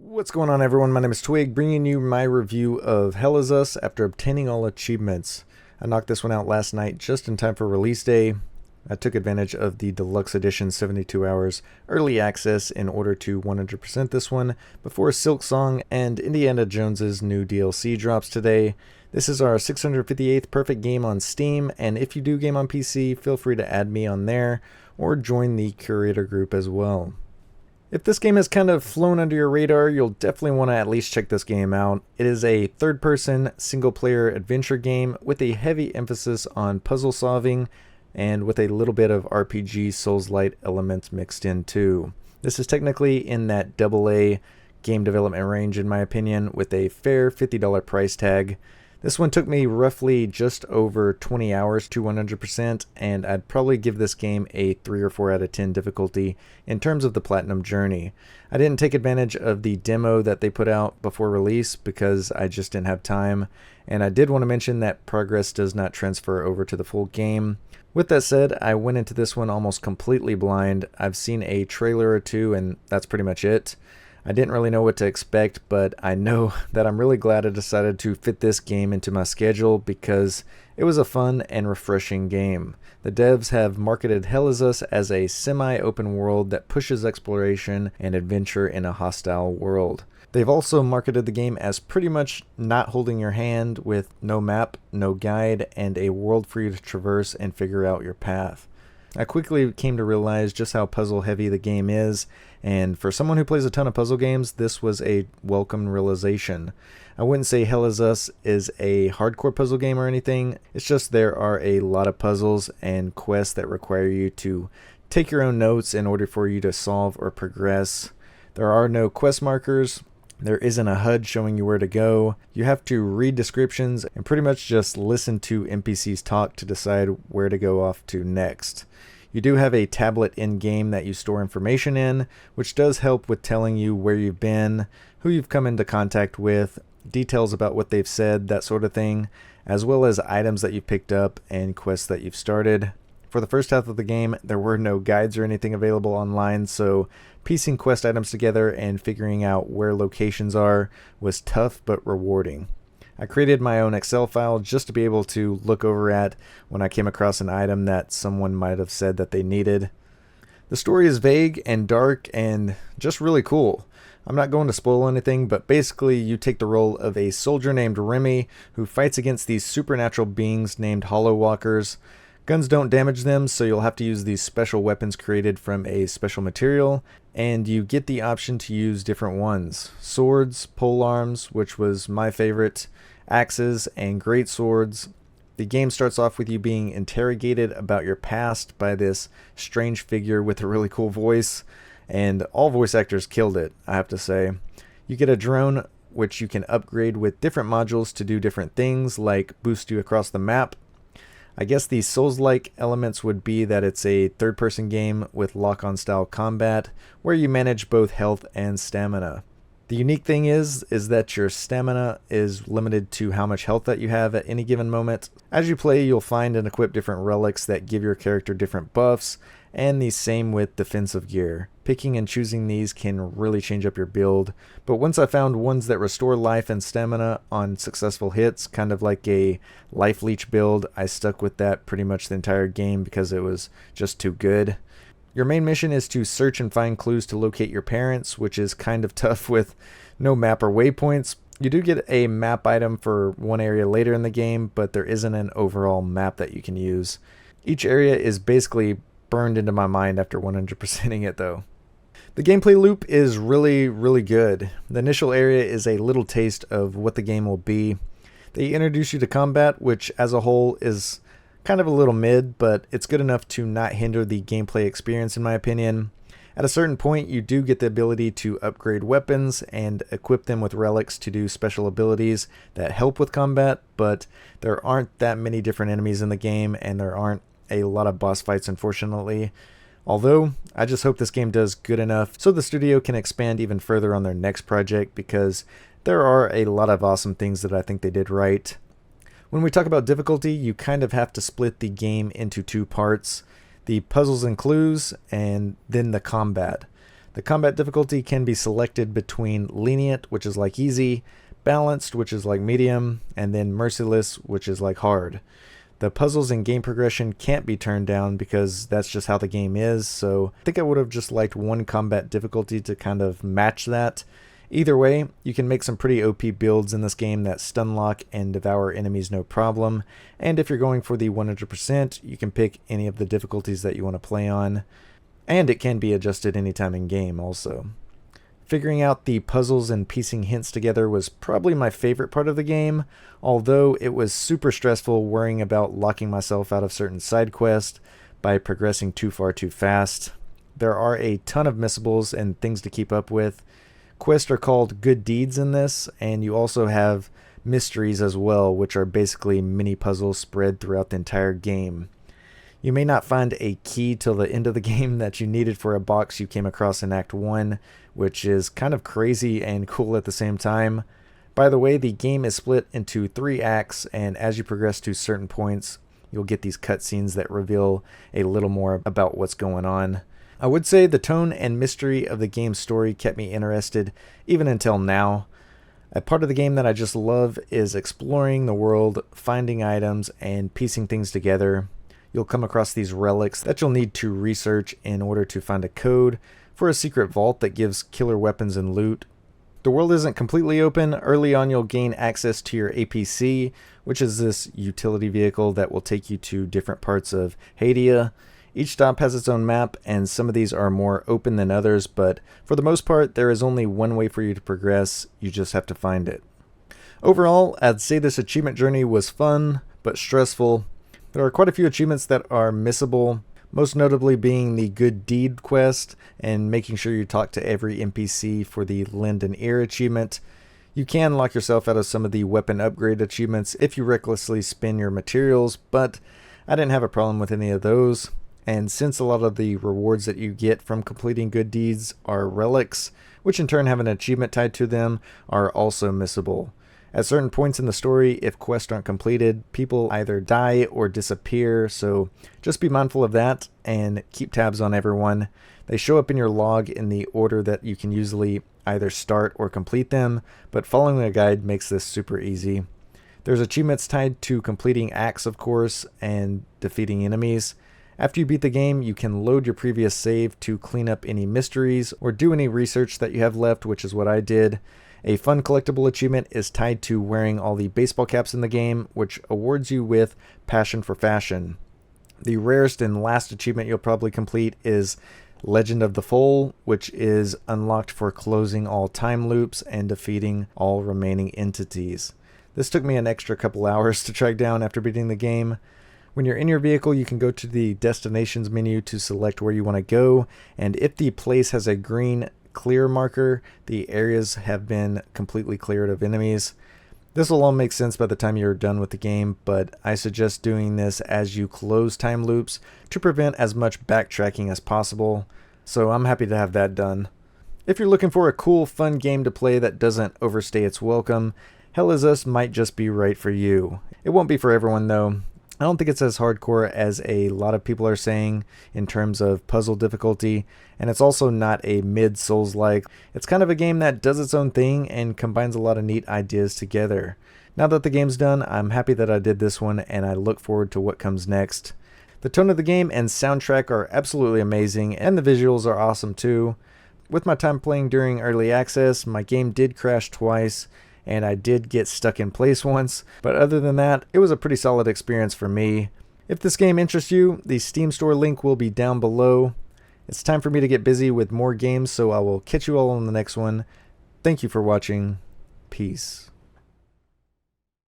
What's going on, everyone? My name is Twig, bringing you my review of Hell Is Us after obtaining all achievements. I knocked this one out last night just in time for release day. I took advantage of the Deluxe Edition 72 hours early access in order to 100% this one before Silksong and Indiana Jones's new DLC drops today. This is our 658th perfect game on Steam, and if you do game on PC, feel free to add me on there or join the curator group as well. If this game has kind of flown under your radar, you'll definitely want to at least check this game out. It is a third-person, single-player adventure game with a heavy emphasis on puzzle solving and with a little bit of RPG Souls-light elements mixed in too. This is technically in that AA game development range in my opinion, with a fair $50 price tag. This one took me roughly just over 20 hours to 100%, and I'd probably give this game a 3 or 4 out of 10 difficulty in terms of the Platinum Journey. I didn't take advantage of the demo that they put out before release because I just didn't have time, and I did want to mention that progress does not transfer over to the full game. With that said, I went into this one almost completely blind. I've seen a trailer or two, and that's pretty much it. I didn't really know what to expect, but I know that I'm really glad I decided to fit this game into my schedule because it was a fun and refreshing game. The devs have marketed Hell Is Us as a semi-open world that pushes exploration and adventure in a hostile world. They've also marketed the game as pretty much not holding your hand, with no map, no guide, and a world for you to traverse and figure out your path. I quickly came to realize just how puzzle heavy the game is, and for someone who plays a ton of puzzle games, this was a welcome realization. I wouldn't say Hell Is Us is a hardcore puzzle game or anything, it's just there are a lot of puzzles and quests that require you to take your own notes in order for you to solve or progress. There are no quest markers. There isn't a HUD showing you where to go. You have to read descriptions and pretty much just listen to NPCs talk to decide where to go off to next. You do have a tablet in-game that you store information in, which does help with telling you where you've been, who you've come into contact with, details about what they've said, that sort of thing, as well as items that you've picked up and quests that you've started. For the first half of the game, there were no guides or anything available online, so piecing quest items together and figuring out where locations are was tough but rewarding. I created my own Excel file just to be able to look over at when I came across an item that someone might have said that they needed. The story is vague and dark and just really cool. I'm not going to spoil anything, but basically you take the role of a soldier named Remy who fights against these supernatural beings named Hollow Walkers. Guns don't damage them, so you'll have to use these special weapons created from a special material, and you get the option to use different ones. Swords, polearms, which was my favorite, axes, and great swords. The game starts off with you being interrogated about your past by this strange figure with a really cool voice, and all voice actors killed it, I have to say. You get a drone, which you can upgrade with different modules to do different things, like boost you across the map. I guess the Souls-like elements would be that it's a third-person game with lock-on style combat, where you manage both health and stamina. The unique thing is that your stamina is limited to how much health that you have at any given moment. As you play, you'll find and equip different relics that give your character different buffs, and the same with defensive gear. Picking and choosing these can really change up your build, but once I found ones that restore life and stamina on successful hits, kind of like a life leech build, I stuck with that pretty much the entire game because it was just too good. Your main mission is to search and find clues to locate your parents, which is kind of tough with no map or waypoints. You do get a map item for one area later in the game, but there isn't an overall map that you can use. Each area is basically burned into my mind after 100%ing it though. The gameplay loop is really good. The initial area is a little taste of what the game will be. They introduce you to combat, which as a whole is kind of a little mid, but it's good enough to not hinder the gameplay experience in my opinion. At a certain point, you do get the ability to upgrade weapons and equip them with relics to do special abilities that help with combat, but there aren't that many different enemies in the game, and there aren't a lot of boss fights, unfortunately. Although, I just hope this game does good enough so the studio can expand even further on their next project, because there are a lot of awesome things that I think they did right. When we talk about difficulty, you kind of have to split the game into two parts: the puzzles and clues, and then the combat. The combat difficulty can be selected between lenient, which is like easy, balanced, which is like medium, and then merciless, which is like hard. The puzzles and game progression can't be turned down because that's just how the game is, so I think I would have just liked one combat difficulty to kind of match that. Either way, you can make some pretty OP builds in this game that stun lock and devour enemies no problem, and if you're going for the 100%, you can pick any of the difficulties that you want to play on, and it can be adjusted anytime in game also. Figuring out the puzzles and piecing hints together was probably my favorite part of the game, although it was super stressful worrying about locking myself out of certain side quests by progressing too far too fast. There are a ton of missables and things to keep up with. Quests are called good deeds in this, and you also have mysteries as well, which are basically mini puzzles spread throughout the entire game. You may not find a key till the end of the game that you needed for a box you came across in Act 1, which is kind of crazy and cool at the same time. By the way, the game is split into 3 acts, and as you progress to certain points, you'll get these cutscenes that reveal a little more about what's going on. I would say the tone and mystery of the game's story kept me interested even until now. A part of the game that I just love is exploring the world, finding items, and piecing things together. You'll come across these relics that you'll need to research in order to find a code for a secret vault that gives killer weapons and loot. The world isn't completely open. Early on you'll gain access to your APC, which is this utility vehicle that will take you to different parts of Hadia. Each stop has its own map, and some of these are more open than others, but for the most part there is only one way for you to progress. You just have to find it. Overall, I'd say this achievement journey was fun, but stressful. There are quite a few achievements that are missable, most notably being the Good Deed quest and making sure you talk to every NPC for the Lend an Ear achievement. You can lock yourself out of some of the weapon upgrade achievements if you recklessly spend your materials, but I didn't have a problem with any of those. And since a lot of the rewards that you get from completing good deeds are relics, which in turn have an achievement tied to them, are also missable. At certain points in the story, if quests aren't completed, people either die or disappear, so just be mindful of that and keep tabs on everyone. They show up in your log in the order that you can usually either start or complete them, but following a guide makes this super easy. There's achievements tied to completing acts, of course, and defeating enemies. After you beat the game, you can load your previous save to clean up any mysteries or do any research that you have left, which is what I did. A fun collectible achievement is tied to wearing all the baseball caps in the game, which awards you with Passion for Fashion. The rarest and last achievement you'll probably complete is Legend of the Foal, which is unlocked for closing all time loops and defeating all remaining entities. This took me an extra couple hours to track down after beating the game. When you're in your vehicle, you can go to the destinations menu to select where you want to go, and if the place has a green clear marker, the areas have been completely cleared of enemies. This will all make sense by the time you're done with the game, but I suggest doing this as you close time loops to prevent as much backtracking as possible, so I'm happy to have that done. If you're looking for a cool, fun game to play that doesn't overstay its welcome, Hell Is Us might just be right for you. It won't be for everyone though. I don't think it's as hardcore as a lot of people are saying in terms of puzzle difficulty, and it's also not a mid-Souls-like. It's kind of a game that does its own thing and combines a lot of neat ideas together. Now that the game's done, I'm happy that I did this one, and I look forward to what comes next. The tone of the game and soundtrack are absolutely amazing, and the visuals are awesome too. With my time playing during early access, my game did crash twice, and I did get stuck in place once, but other than that, it was a pretty solid experience for me. If this game interests you, the Steam store link will be down below. It's time for me to get busy with more games, so I will catch you all on the next one. Thank you for watching. Peace.